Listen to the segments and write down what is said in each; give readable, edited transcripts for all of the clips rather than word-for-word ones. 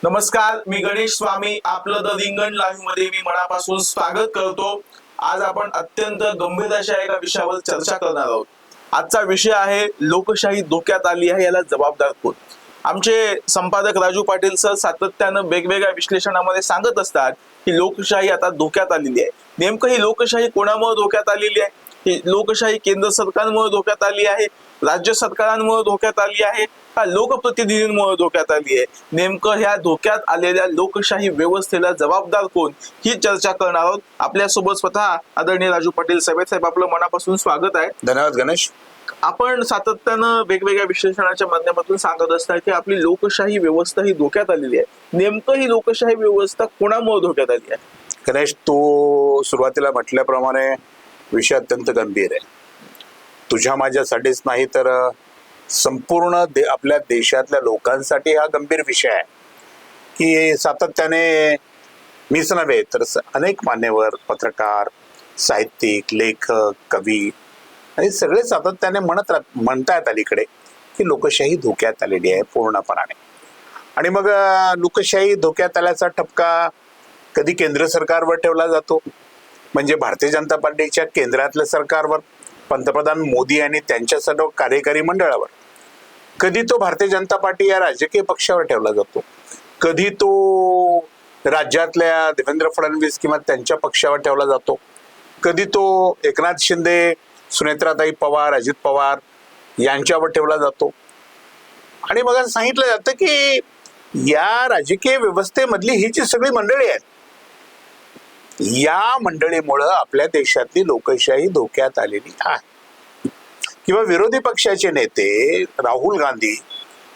नमस्कार, मी गणेश स्वामी. आपलं द रिंगण लाईव्ह मध्ये मी मनापासून स्वागत करतो. आज आपण अत्यंत गंभीर अशा एका विषयावर चर्चा करणार आहोत. आजचा विषय आहे लोकशाही धोक्यात आली आहे, याला जबाबदार कोण. आमचे संपादक राजू पाटील सर सातत्यानं वेगवेगळ्या विश्लेषणामध्ये सांगत असतात की लोकशाही आता धोक्यात आलेली आहे. नेमकं ही लोकशाही कोणामुळे धोक्यात आलेली आहे? ही लोकशाही केंद्र सरकारमुळे धोक्यात आली आहे, राज्य सरकारांमुळे धोक्यात आली आहे, का लोकप्रतिनिधींमुळे धोक्यात आली आहे? नेमकं ह्या धोक्यात आलेल्या लोकशाही व्यवस्थेला जबाबदार कोण, ही चर्चा करणार आहोत. आपल्यासोबत स्वतः आदरणीय राजू पाटील साहेब, आपलं मनापासून स्वागत आहे. धन्यवाद गणेश. आपण सातत्यानं वेगवेगळ्या विश्लेषणाच्या माध्यमातून सांगत असता की आपली लोकशाही व्यवस्था ही धोक्यात आलेली आहे. नेमकं ही लोकशाही व्यवस्था कोणामुळे धोक्यात आली आहे? गणेश, तू सुरुवातीला म्हटल्याप्रमाणे विषय अत्यंत गंभीर आहे. तुझ्या माझ्यासाठीच नाही तर संपूर्ण आपल्या देशातल्या लोकांसाठी हा गंभीर विषय आहे की सातत्याने मीच नव्हे तर अनेक मान्यवर, पत्रकार, साहित्यिक, लेखक, कवी आणि सगळे सातत्याने म्हणतायत अलीकडे की लोकशाही धोक्यात आलेली आहे पूर्णपणाने. आणि मग लोकशाही धोक्यात आल्याचा ठपका कधी केंद्र सरकारवर ठेवला जातो, म्हणजे भारतीय जनता पार्टीच्या केंद्रातल्या सरकारवर, पंतप्रधान मोदी आणि त्यांच्या सर्व कार्यकारी मंडळावर. कधी तो भारतीय जनता पार्टी या राजकीय पक्षावर ठेवला जातो, कधी तो राज्यातल्या देवेंद्र फडणवीस किंवा त्यांच्या पक्षावर ठेवला जातो, कधी तो एकनाथ शिंदे, सुनेत्राताई पवार, अजित पवार यांच्यावर ठेवला जातो. आणि मग सांगितलं जातं की या राजकीय व्यवस्थेमधली ही जी सगळी मंडळी आहेत, या मंडळीमुळं आपल्या देशातली लोकशाही धोक्यात आलेली आहे. किंवा विरोधी पक्षाचे नेते राहुल गांधी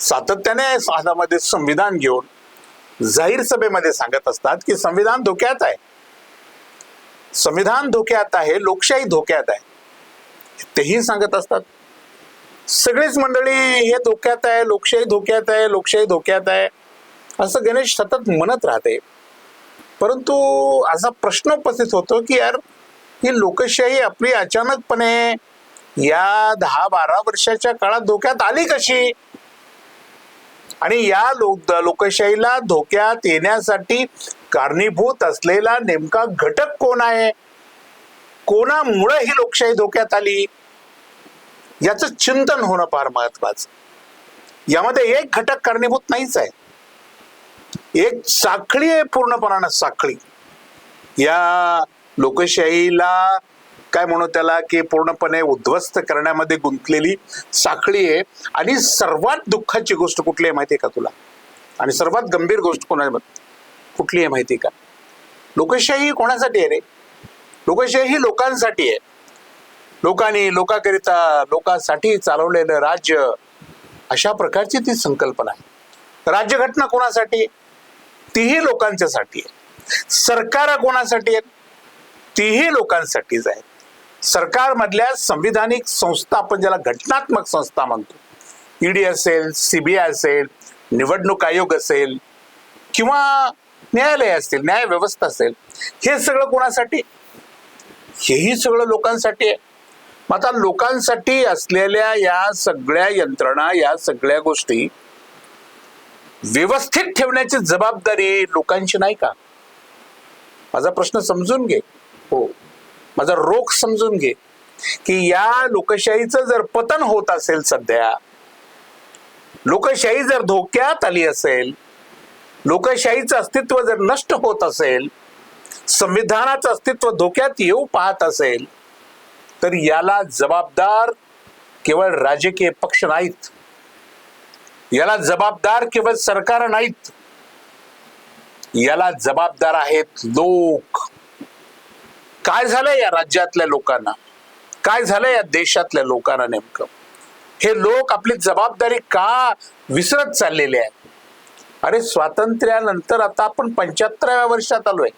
सातत्याने हातामध्ये संविधान घेऊन जाहीर सभेमध्ये सांगत असतात की संविधान धोक्यात आहे, संविधान धोक्यात आहे, लोकशाही धोक्यात आहे. तेही सांगत असतात. सगळीच मंडळी हे धोक्यात आहे, लोकशाही धोक्यात आहे, लोकशाही धोक्यात आहे असं गणेश सतत म्हणत राहते. परंतु असा प्रश्न उपस्थित होतो की यार, ही लोकशाही आपली अचानकपणे या 10-12 वर्षाच्या काळात धोक्यात आली कशी? आणि या लोकशाहीला धोक्यात येण्यासाठी कारणीभूत असलेला नेमका घटक कोण आहे? कोणामुळे ही लोकशाही धोक्यात आली? याचं चिंतन होणं फार महत्वाचं. यामध्ये एक घटक कारणीभूत नाहीच आहे, एक साखळी आहे, पूर्णपणानं साखळी. या लोकशाहीला काय म्हणू त्याला की पूर्णपणे उद्ध्वस्त करण्यामध्ये गुंतलेली साखळी आहे. आणि सर्वात दुःखाची गोष्ट कुठली आहे माहिती आहे का तुला? आणि सर्वात गंभीर गोष्ट कुठली आहे माहिती का? लोकशाही कोणासाठी आहे रे? लोकशाही ही लोकांसाठी आहे. लोकांनी, लोकांकरिता, लोकांसाठी चालवलेलं राज्य, अशा प्रकारची ती संकल्पना आहे. राज्यघटना कोणासाठी? तीही लोकांच्यासाठी आहे. सरकार कोणासाठी आहेत? तीही लोकांसाठीच आहे. सरकारमधल्या संविधानिक संस्था, आपण ज्याला घटनात्मक संस्था म्हणतो, ईडी असेल, सीबीआय असेल, निवडणूक आयोग असेल किंवा न्यायालय असतील, न्याय व्यवस्था असेल, हे सगळं कोणासाठी? हेही सगळं लोकांसाठी आहे. मग आता लोकांसाठी असलेल्या या सगळ्या यंत्रणा, या सगळ्या गोष्टी व्यवस्थित ठेवण्याची जबाबदारी लोकांची नाही का? माझा प्रश्न समजून घे. हो, माझा रोख समजून घे की या लोकशाहीचं जर पतन होत असेल, सध्या लोकशाही जर धोक्यात आली असेल, लोकशाहीचं अस्तित्व जर नष्ट होत असेल, संविधानाचं अस्तित्व धोक्यात येऊ पाहत असेल, तर याला जबाबदार केवळ राजकीय पक्ष नाहीत, याला जबाबदार केवळ सरकार नाहीत, याला जबाबदार आहेत लोक. काय झालंय या राज्यातल्या लोकांना? काय झालंय या देशातल्या लोकांना? नेमकं हे लोक आपली जबाबदारी का विसरत चाललेले आहेत? अरे, स्वातंत्र्यानंतर आता आपण 75व्या वर्षात आलोय.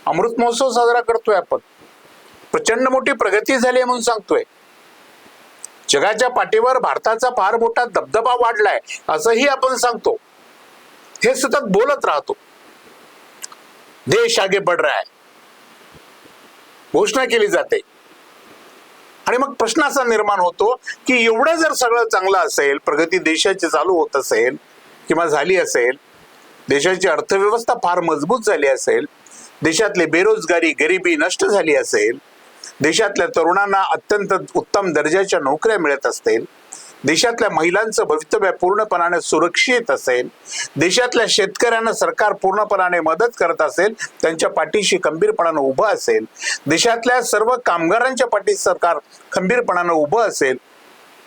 अमृत महोत्सव साजरा करतोय आपण. प्रचंड मोठी प्रगती झाली आहे म्हणून सांगतोय. जगाच्या पाठीवर भारताचा फार मोठा दबदबा वाढलाय असंही आपण सांगतो. हे सतत बोलत राहतो. देश आगे बढ़ रहा है, घोषणा केली जाते. आणि मग प्रश्न असा निर्माण होतो की एवढं जर सगळं चांगलं असेल, प्रगती देशाची चालू होत असेल किंवा झाली असेल, देशाची अर्थव्यवस्था फार मजबूत झाली असेल, देशातली बेरोजगारी गरिबी नष्ट झाली असेल, देशातल्या तरुणांना अत्यंत उत्तम दर्जाच्या नोकऱ्या मिळत असतील, देशातल्या महिलांचं भवितव्य पूर्णपणाने सुरक्षित असेल, देशातल्या शेतकऱ्यांना सरकार पूर्णपणाने मदत करत असेल, त्यांच्या पाठीशी खंबीरपणानं उभं असेल, देशातल्या सर्व कामगारांच्या पाठीशी सरकार खंबीरपणानं उभं असेल,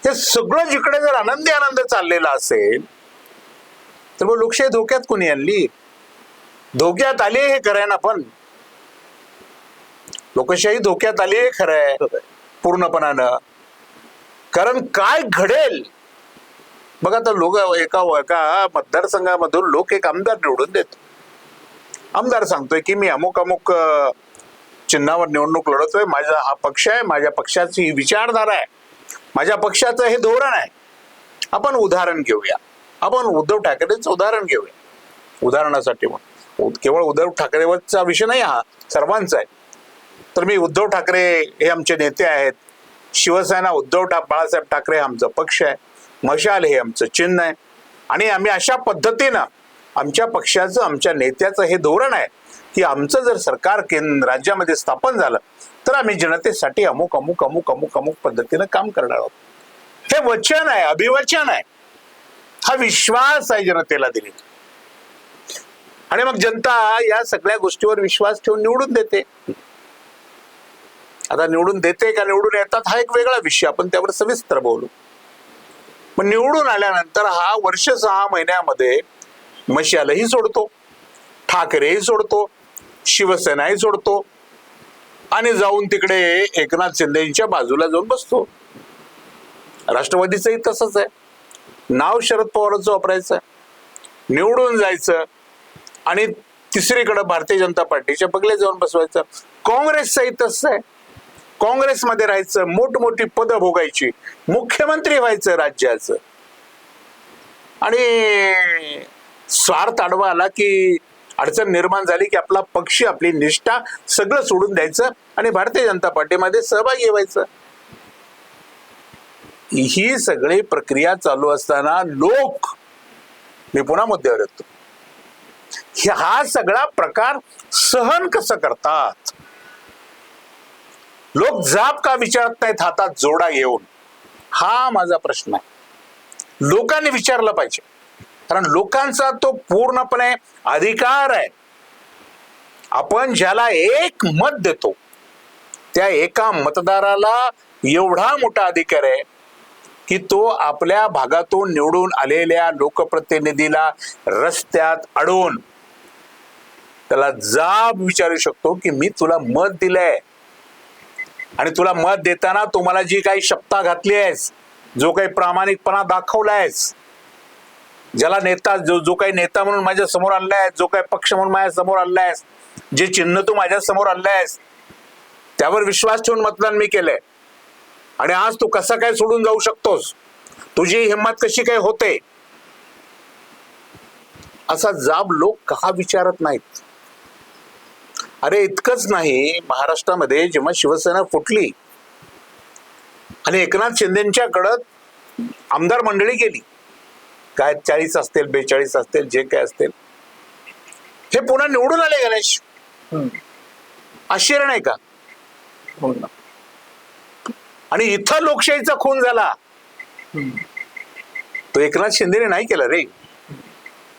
हे सगळं जिकडे जर आनंदी आनंद चाललेला असेल तर मग लोकशाही धोक्यात कोणी आणली? धोक्यात आली हे खरंय ना, पण लोकशाही धोक्यात आली हे खरंय पूर्णपणानं. कारण काय घडेल बघा, आता लोक एका मतदारसंघामधून लोक एक आमदार निवडून देतो. आमदार सांगतोय की मी अमुक अमुक चिन्हावर निवडणूक लढवतोय, माझा हा पक्ष आहे, माझ्या पक्षाची ही विचारधारा आहे, माझ्या पक्षाचं हे धोरण आहे. आपण उदाहरण घेऊया, आपण उद्धव ठाकरेंचं उदाहरण घेऊया. उदाहरणासाठी केवळ उद्धव ठाकरेवरचा विषय नाही, हा सर्वांचा आहे. तर मी उद्धव ठाकरे हे आमचे नेते आहेत, शिवसेना बाळासाहेब ठाकरे आमचा पक्ष आहे, मशाल हे आमचं चिन्ह आहे, आणि आम्ही अशा पद्धतीनं आमच्या पक्षाचं आमच्या नेत्याचं हे धोरण आहे की आमचं जर सरकार राज्यामध्ये स्थापन झालं तर आम्ही जनतेसाठी अमुक अमुक अमुक अमुक अमुक पद्धतीनं काम करणार आहोत. हे वचन आहे, अभिवचन आहे, हा विश्वास आहे जनतेला दिलेला. आणि मग जनता या सगळ्या गोष्टीवर विश्वास ठेवून निवडून देते. आता निवडून देते का निवडून येतात हा एक वेगळा विषय, आपण त्यावर सविस्तर बोलू. मग निवडून आल्यानंतर हा वर्ष 6 महिन्यामध्ये मशालही सोडतो, ठाकरेही सोडतो, शिवसेनाही सोडतो, आणि जाऊन तिकडे एकनाथ शिंदेच्या बाजूला जाऊन बसतो. राष्ट्रवादीचंही तसंच आहे, नाव शरद पवारांचं वापरायचं आहे, निवडून जायचं आणि तिसरीकडे भारतीय जनता पार्टीच्या बगले जाऊन बसवायचं. काँग्रेसचंही तसं आहे, काँग्रेसमध्ये राहायचं, मोठमोठी पदं भोगायची, मुख्यमंत्री व्हायचं राज्याचं, आणि स्वार्थ आडवा आला की अडचण निर्माण झाली की आपला पक्ष, आपली निष्ठा सगळं सोडून द्यायचं आणि भारतीय जनता पार्टीमध्ये सहभागी व्हायचं. ही सगळी प्रक्रिया चालू असताना लोक, मी पुन्हा मुद्द्यावर येतो, हा सगळा प्रकार सहन कसं करतात? लोक जाब का विचारत नाहीत हातात जोडा घेऊन? हा माझा प्रश्न आहे. लोकांनी विचारलं पाहिजे, कारण लोकांचा तो पूर्णपणे अधिकार आहे. आपण ज्याला एक मत देतो त्या एका मतदाराला एवढा मोठा अधिकार आहे की तो आपल्या भागातून निवडून आलेल्या लोकप्रतिनिधीला रस्त्यात अडवून त्याला जाब विचारू शकतो की मी तुला मत दिलंय, आणि तुला मत देताना तुम्हाला जी काही शपथा घातली आहेस, जो काही प्रामाणिकपणा दाखवलायस, ज्याला नेता जो काही नेता म्हणून माझ्या समोर आणलाय, जो काही पक्ष म्हणून माझ्या समोर आणलायस, जे चिन्ह तू माझ्या समोर आणलायस, त्यावर विश्वास ठेवून मतदान मी केलंय, आणि आज तू कसा काय सोडून जाऊ शकतोस, तुझी हिंमत कशी काय होते, असा जाब लोक का विचारत नाहीत? अरे इतकंच नाही, महाराष्ट्रामध्ये जेव्हा शिवसेना फुटली आणि एकनाथ शिंदेच्याकडं आमदार मंडळी गेली, काय 40 असतील 42 असतील जे काय असतील, हे पुन्हा निवडून आले. गणेश, आश्चर्य नाही का? आणि इथं लोकशाहीचा खून झाला तो एकनाथ शिंदेने नाही केला रे,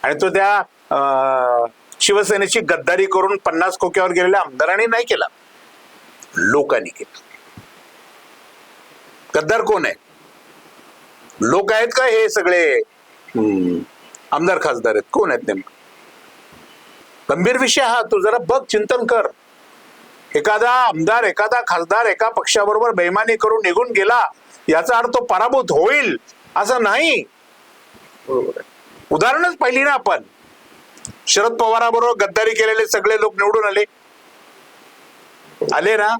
आणि तो त्या शिवसेनेची गद्दारी करून 50 खोक्यावर गेलेल्या आमदारांनी नाही केला, लोकांनी केला. गद्दार कोण आहे? लोक आहेत का हे सगळे आमदार खासदार आहेत? कोण आहेत नेमकं? गंभीर विषय हा, तू जरा बघ, चिंतन कर. एखादा आमदार, एखादा खासदार एका पक्षाबरोबर बेईमानी करून निघून गेला याचा अर्थ तो पराभूत होईल असं नाही. उदाहरणच पाहिली ना आपण, शरद पवाराबरोबर गद्दारी केलेले सगळे लोक निवडून आले ना.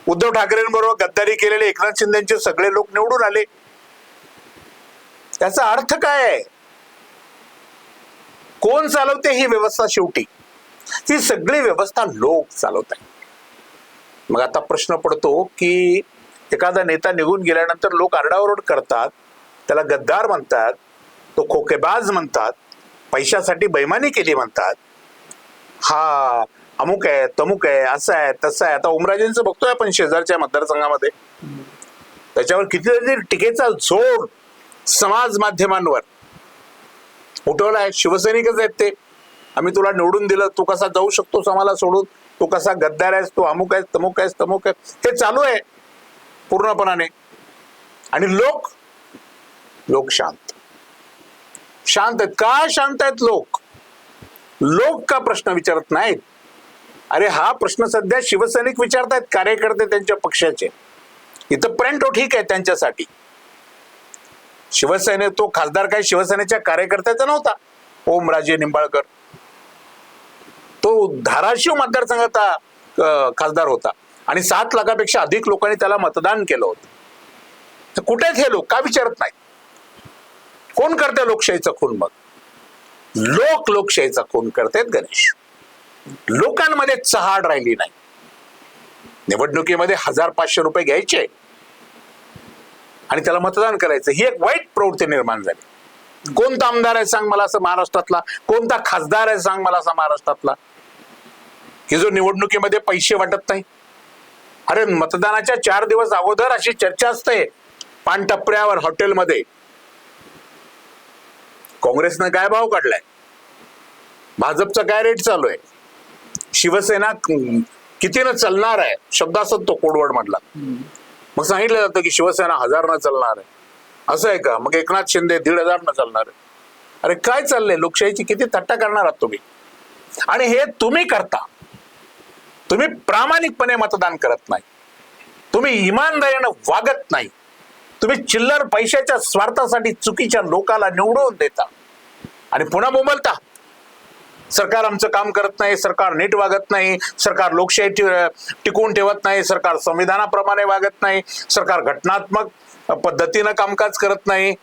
उद्धव ठाकरेंबरोबर गद्दारी केलेले एकनाथ शिंदेचे सगळे लोक निवडून आले. त्याचा अर्थ काय आहे? कोण चालवते ही व्यवस्था? शेवटी ही सगळी व्यवस्था लोक चालवत आहेत. मग आता प्रश्न पडतो की एखादा नेता निघून गेल्यानंतर लोक आरडाओरड करतात, त्याला गद्दार म्हणतात, तो खोकेबाज म्हणतात, पैशासाठी बैमानी केली म्हणतात. हा अमुक आहे तमुक आहे असं आहे तसं आहे. आता ओमराजेंचं बघतोय आपण शेजारच्या मतदारसंघामध्ये, त्याच्यावर कितीतरी टीकेचा जोर समाज माध्यमांवर उठवला आहे. शिवसैनिकच आहेत ते. आम्ही तुला निवडून दिलं, तू कसा जाऊ शकतोस आम्हाला सोडून, तू कसा गद्दार आहेस, तू अमुक आहेस तमुक आहेस तमुक आहे, हे चालू आहे पूर्णपणाने. आणि लोक शांत आहेत. का शांत आहेत लोक का प्रश्न विचारत नाहीत? अरे हा प्रश्न सध्या शिवसैनिक विचारतायत, कार्यकर्ते त्यांच्या पक्षाचे. इथपर्यंत तो ठीक आहे त्यांच्यासाठी. शिवसेने तो खासदार काही शिवसेनेच्या कार्यकर्त्याचा नव्हता, ओमराजे निंबाळकर. तो धाराशिव मतदारसंघाचा खासदार होता आणि 7 लाखापेक्षा अधिक लोकांनी त्याला मतदान केलं होतं. तर कुठे आहेत हे लोक? का विचारत नाही? कोण करते लोकशाहीचा खून? मग लोकशाहीचा खून करतायत गणेश. लोकांमध्ये चहाड राहिली नाही. निवडणुकीमध्ये 1500 रुपये घ्यायचे आणि त्याला मतदान करायचं, ही एक वाईट प्रवृत्ती निर्माण झाली. कोणता आमदार आहे सांग मला असं महाराष्ट्रातला? कोणता खासदार आहे सांग मला असा महाराष्ट्रातला की जो निवडणुकीमध्ये पैसे वाटत नाही? अरे मतदानाच्या 4 दिवस अगोदर अशी चर्चा असते पानटपऱ्यावर, हॉटेलमध्ये, काँग्रेसनं काय भाव काढलाय, भाजपचा काय रेट चालू आहे, शिवसेना कितीनं चालणार आहे, शब्द असत तो कोडवर्ड मधला. मग सांगितलं जातं की शिवसेना 1000 न चालणार आहे. असं आहे का? मग एकनाथ शिंदे 1500 न चालणार आहे. अरे काय चाललंय? लोकशाहीची किती थट्टा करणार आहात तुम्ही? आणि हे तुम्ही करता. तुम्ही प्रामाणिकपणे मतदान करत नाही, तुम्ही इमानदारीनं वागत नाही, तुम्ही चिल्लर पैशाच्या स्वार्थासाठी चुकीच्या लोकाला निवडून देता आणि पुन्हा बोंबलता सरकार आमचं काम करत नाही, सरकार नीट वागत नाही, सरकार लोकशाही टिकवून ठेवत नाही, सरकार संविधानाप्रमाणे वागत नाही, सरकार घटनात्मक पद्धतीनं कामकाज करत नाही.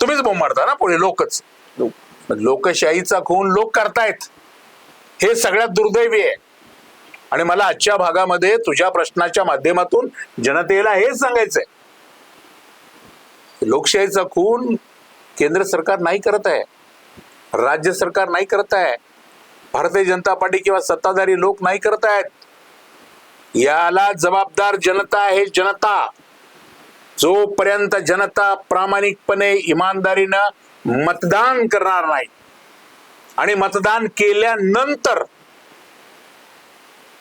तुम्हीच बोंबाडता ना पुढे. लोकशाहीचा खून लोक करतायत, हे सगळ्यात दुर्दैवी आहे. आणि मला आजच्या भागामध्ये तुझ्या प्रश्नाच्या माध्यमातून जनतेला हेच सांगायचंय, लोकशाहीचा खून केंद्र सरकार नाही करत आहे, राज्य सरकार नाही करत आहे, भारतीय जनता पार्टी किंवा सत्ताधारी लोक नाही करत आहेत. याला जबाबदार जनता आहे. जनता, जोपर्यंत जनता प्रामाणिकपणे इमानदारीनं मतदान करणार नाही आणि मतदान केल्यानंतर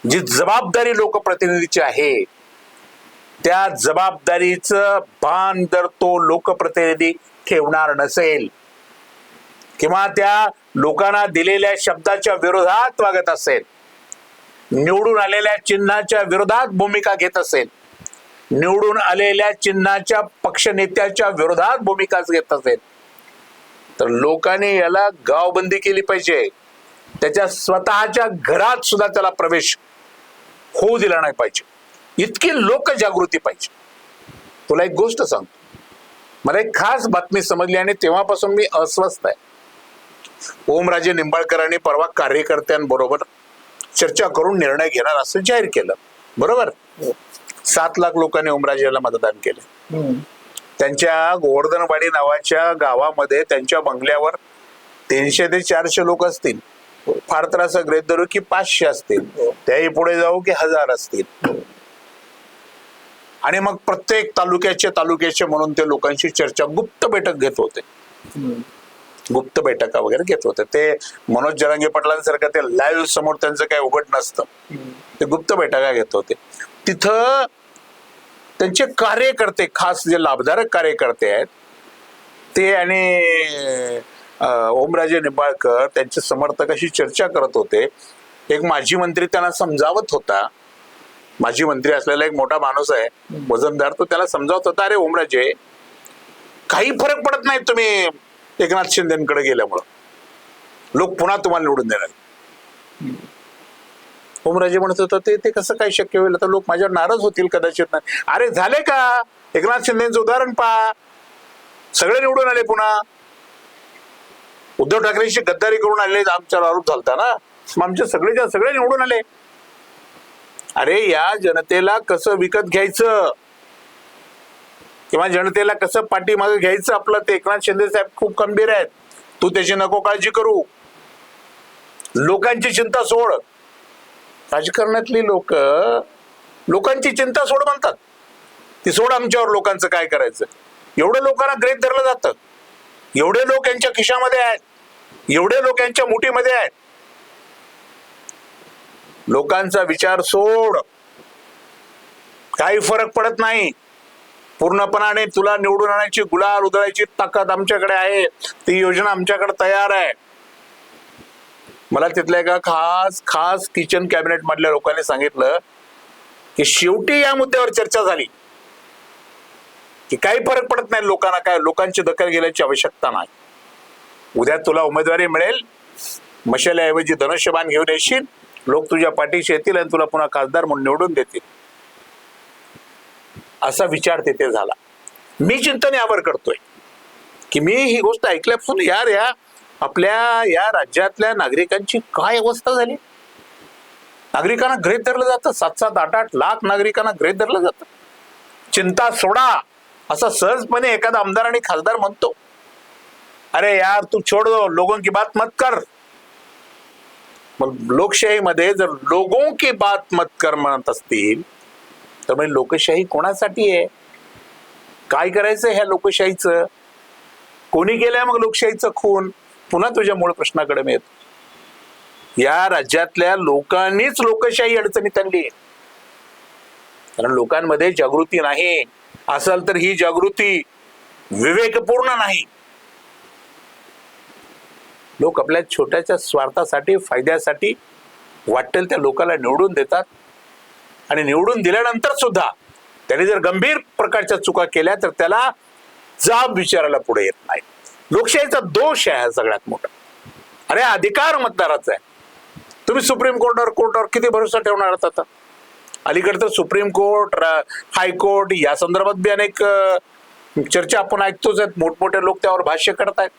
जी जबाबदारी लोकप्रतिनिधीची आहे, त्या जबाबदारीचं भान जर तो लोकप्रतिनिधी ठेवणार नसेल किंवा त्या लोकांना दिलेल्या शब्दाच्या विरोधात वागत असेल, निवडून आलेल्या चिन्हाच्या विरोधात भूमिका घेत असेल, निवडून आलेल्या चिन्हाच्या पक्षनेत्याच्या विरोधात भूमिका घेत असेल, तर लोकांनी याला गावबंदी केली पाहिजे. त्याच्या स्वतःच्या घरात सुद्धा त्याला प्रवेश होऊ दिला नाही पाहिजे. इतकी लोकजागृती पाहिजे. तुला एक गोष्ट सांगतो, मला एक खास बातमी समजली आणि तेव्हापासून मी अस्वस्थ आहे. ओमराजे निंबाळकरांनी परवा कार्यकर्त्यांबरोबर चर्चा करून निर्णय घेणार असं जाहीर केलं. बरोबर? 7 लाख लोकांनी ओमराजेला मतदान केलं. त्यांच्या गोवर्धनवाडी नावाच्या गावामध्ये त्यांच्या बंगल्यावर 300 ते 400 लोक असतील. फार तर असं गृहीत धरू की 500 असतील, त्याही पुढे जाऊ की 1000 असतील. आणि मग प्रत्येक तालुक्याचे म्हणून ते लोकांशी चर्चा, गुप्त बैठक घेत होते. गुप्त बैठका वगैरे घेत होते. ते मनोज जरांगे पाटलांसारखं ते लाईव्ह समोर त्यांचं काही उघड नसतं, ते गुप्त बैठका घेत होते. तिथं त्यांचे कार्यकर्ते, खास जे लाभधारक कार्यकर्ते आहेत ते आणि ओमराजे निंबाळकर त्यांचे समर्थक अशी चर्चा करत होते. एक माजी मंत्री त्यांना समजावत होता. माजी मंत्री असलेला एक मोठा माणूस आहे, वजनदार, तो त्याला समजावत होता, अरे ओमराजे, काही फरक पडत नाही तुम्ही एकनाथ शिंदेकडे गेल्यामुळं, लोक पुन्हा तुम्हाला निवडून देणार. ओमराजे म्हणत होता ते कसं काय शक्य होईल, आता लोक माझ्यावर नाराज होतील कदाचित. नाही, अरे झाले का? एकनाथ शिंदेचं उदाहरण पहा, सगळे निवडून आले पुन्हा. उद्धव ठाकरेंशी गद्दारी करून आले, आमच्यावर आरोप झालता ना, मग आमचे सगळे निवडून आले. अरे या जनतेला कसं विकत घ्यायचं किंवा जनतेला कसं पाठीमागे घ्यायचं, आपलं ते एकनाथ शिंदे साहेब खूप खंबीर आहेत. तू त्याची नको काळजी करू. लोकांची चिंता सोड. राजकारणातली लोकांची चिंता सोड म्हणतात. ती सोड आमच्यावर लोकांचं काय करायचं. एवढं लोकांना गृहीत धरलं जातं. एवढे लोक यांच्या खिशामध्ये आहेत. एवढे लोक यांच्या मुठीमध्ये आहेत. लोकांचा विचार सोड. काही फरक पडत नाही. पूर्णपणाने तुला निवडून आणायची, गुलाल उधळायची ताकद आमच्याकडे आहे. ती योजना आमच्याकडे तयार आहे. मला तिथल्या एका खास किचन कॅबिनेट मधल्या लोकांनी सांगितलं की शेवटी या मुद्द्यावर चर्चा झाली की काही फरक पडत नाही लोकांना. काय लोकांची दखल घेण्याची आवश्यकता नाही. उद्या तुला उमेदवारी मिळेल, मशाल्याऐवजी धनुष्यबाण घेऊन येशील, लोक तुझ्या पाठीशी येतील आणि तुला पुन्हा खासदार म्हणून निवडून देतील. असा विचार तिथे झाला. मी चिंतन यावर करतोय की मी ही गोष्ट ऐकल्यापासून या आपल्या या राज्यातल्या नागरिकांची काय अवस्था झाली. नागरिकांना गृहीत धरलं जातं. 7-7, 8-8 लाख नागरिकांना गृहीत धरलं जातं. चिंता सोडा असा सहजपणे एखादा आमदार आणि खासदार म्हणतो. अरे यार तू छोड़ दो, लोगों की बात मत कर. मग लोकशाहीमध्ये जर लोगों की बात मत कर म्हणत असतील तर मग लोकशाही कोणासाठी आहे. काय करायचं ह्या लोकशाहीचं. कोणी केलंय मग लोकशाहीचं खून. पुन्हा तुझ्या मूळ प्रश्नाकडे मी येतो. या राज्यातल्या लोकांनीच लोकशाही अडचणीत आणली. कारण लोकांमध्ये जागृती नाही. असेल तर ही जागृती विवेकपूर्ण नाही. लोक आपल्या छोट्याच्या स्वार्थासाठी, फायद्यासाठी वाटेल त्या लोकांना निवडून देतात. आणि निवडून दिल्यानंतर सुद्धा त्यांनी जर गंभीर प्रकारच्या चुका केल्या तर त्याला जाब विचारायला पुढे येत नाही. लोकशाहीचा दोष आहे हा सगळ्यात मोठा. अरे अधिकार मतदाराचा आहे. तुम्ही सुप्रीम कोर्टावर किती भरोसा ठेवणार आहात आता. अलीकडे तर सुप्रीम कोर्ट, हायकोर्ट या संदर्भात बी अनेक चर्चा आपण ऐकतोच आहेत. मोठमोठे लोक त्यावर भाष्य करतायत.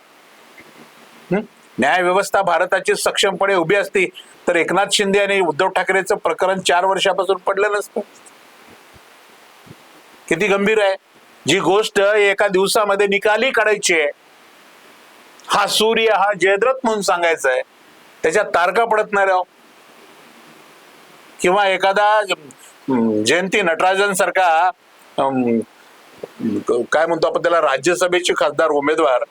न्याय व्यवस्था भारताची सक्षमपणे उभी असती तर एकनाथ शिंदे आणि उद्धव ठाकरेचं प्रकरण 4 वर्षापासून पडलं नसतं. किती गंभीर आहे. जी गोष्ट एका दिवसामध्ये निकाली काढायची आहे, हा सूर्य हा जयद्रथ म्हणून सांगायचा आहे, त्याच्यात तारका पडत नाही राव. किंवा एखादा जयंती नटराजन सारखा काय म्हणतो आपण त्याला, राज्यसभेचे खासदार उमेदवार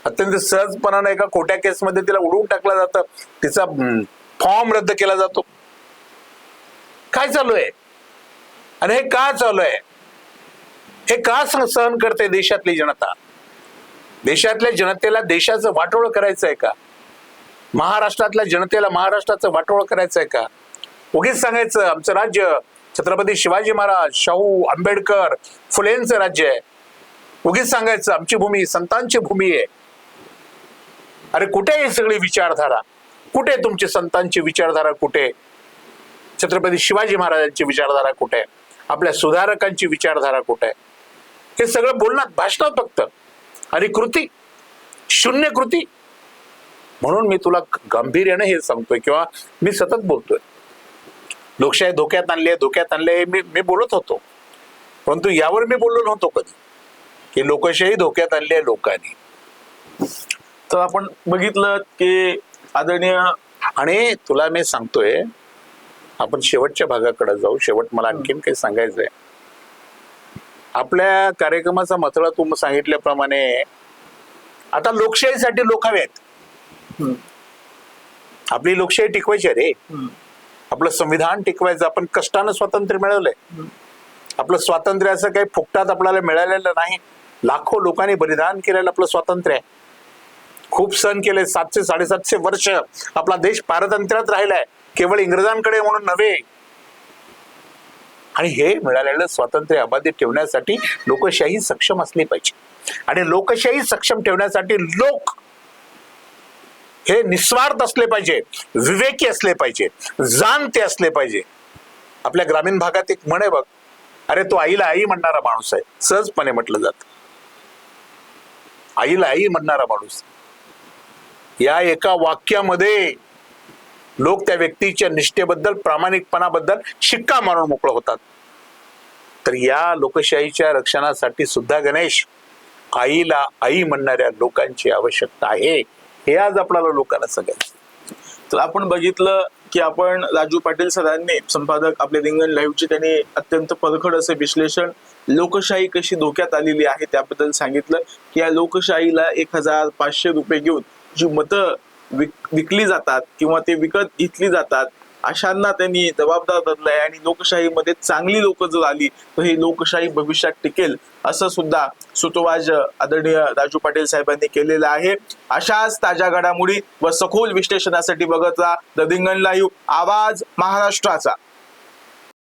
अत्यंत सहजपणाने एका खोट्या केसमध्ये तिला उडवून टाकलं जातं. तिचा फॉर्म रद्द केला जातो. काय चालू आहे आणि हे का चालू आहे. हे का सहन करते देशातली जनता. देशातल्या जनतेला देशाचं वाटोळ करायचं आहे का. महाराष्ट्रातल्या जनतेला महाराष्ट्राचं वाटोळ करायचं आहे का. उगीच सांगायचं आमचं राज्य छत्रपती शिवाजी महाराज, शाहू, आंबेडकर, फुलेंचं राज्य आहे. उगीच सांगायचं आमची भूमी संतांची भूमी आहे. अरे कुठे ही सगळी विचारधारा. कुठे तुमची संतांची विचारधारा. कुठे छत्रपती शिवाजी महाराजांची विचारधारा. कुठे आपल्या सुधारकांची विचारधारा. कुठे हे सगळं बोलण्यात भाषणात फक्त आणि कृती शून्य कृती. म्हणून मी तुला गांभीर्याने हे सांगतोय किंवा मी सतत बोलतोय लोकशाही धोक्यात आणले मी बोलत होतो. परंतु यावर मी बोललो नव्हतो कधी की लोकशाही धोक्यात आणली आहे लोकांनी. तर आपण बघितलं की आदरणीय, आणि तुला मी सांगतोय आपण शेवटच्या भागाकडे जाऊ. शेवट मला आणखीन काही सांगायचंय. आपल्या कार्यक्रमाचा मथळा तू सांगितल्याप्रमाणे आता लोकशाहीसाठी लोक हवेत. आपली लोकशाही टिकवायची रे. आपलं संविधान टिकवायचं. आपण कष्टानं स्वातंत्र्य मिळवलंय. आपलं स्वातंत्र्य असं काही फुकटात आपल्याला मिळालेलं नाही. लाखो लोकांनी बलिदान केलेलं आपलं स्वातंत्र्य आहे. खूप सण केले. 700-750 वर्ष आपला देश पारतंत्र्यात राहिलाय, केवळ इंग्रजांकडे म्हणून नव्हे. आणि हे मिळालेलं स्वातंत्र्य अबाधित ठेवण्यासाठी लोकशाही सक्षम असली पाहिजे. आणि लोकशाही सक्षम ठेवण्यासाठी लोक हे निस्वार्थ असले पाहिजे, विवेकी असले पाहिजे, जाणते असले पाहिजे. आपल्या ग्रामीण भागात एक म्हण आहे बघ, अरे तो आईला आई म्हणणारा माणूस आहे. सहजपणे म्हटलं जात आईला आई म्हणणारा माणूस. या एका वाक्यामध्ये लोक त्या व्यक्तीच्या निष्ठेबद्दल, प्रामाणिकपणाबद्दल शिक्का मारून मोकळं होतात. तर या लोकशाहीच्या रक्षणासाठी सुद्धा गणेश, आईला आई म्हणणाऱ्या लोकांची आवश्यकता आहे. हे आज आपल्याला लोकांना सगळ्यात. तर आपण बघितलं की आपण राजू पाटील सरांनी संपादक आपले रिंगण लाईव्हचे त्यांनी अत्यंत परखड असे विश्लेषण लोकशाही कशी धोक्यात आलेली आहे त्याबद्दल सांगितलं की या लोकशाहीला 1500 रुपये घेऊन जी मतं विकली जातात किंवा ते विकत घेतली जातात अशांना त्यांनी जबाबदार धरलाय आणि लोकशाहीमध्ये चांगली लोक जर आली तर ही लोकशाही भविष्यात टिकेल असं सुद्धा सुतोवाच आदरणीय राजू पाटील साहेबांनी केलेलं आहे. अशाच ताज्या घडामोडी व सखोल विश्लेषणासाठी बघत राहा द रिंगण लाईव्ह, आवाज महाराष्ट्राचा.